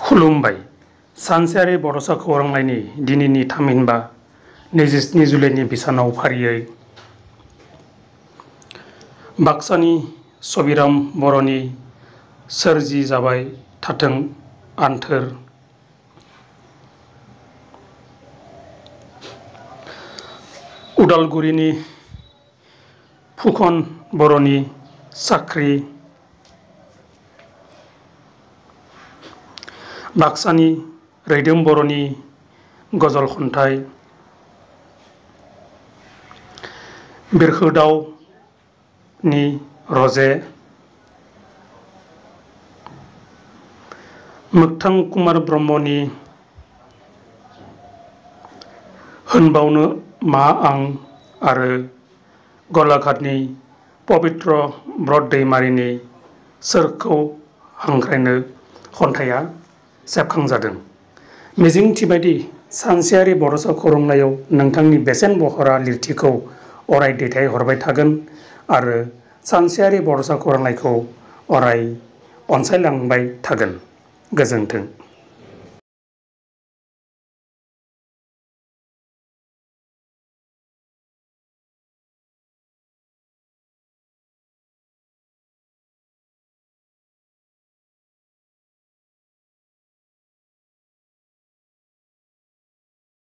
खुलुमबाय। सानसेयारि बड'सा खौरांलाइनि दिनैनि थामहिनबा 27 जुलाइनि बिसानाव फारियै बाक्सानि सबिराम बर'नि सोरजि जाबाय थाथों आन्थोर, उदालगुरिनि फुखन बर'नि साख्रि, बाक्सानि रैदोम बर'नि गजल खन्थाइ, बिरखोदावनि रजे, मोगथां कुमार ब्रह्मनि होनबावनो मा आं आरो गलाघाटनि पबित्र ब्रत दैमारिनि सोरखौ हांख्रायनो खन्थाइया सेबखांजादों। मिजिंथिबायदि सानसेयारि बड'सा खौरांलाइयाव नोंथांनि बेसेन बहरा लिरथिखौ अराय दैथायहरबाय थागोन आरो सानसेयारि बड'सा खौरांलाइखौ अराय अनसायलांबाय थागोन। गोजोन्थों।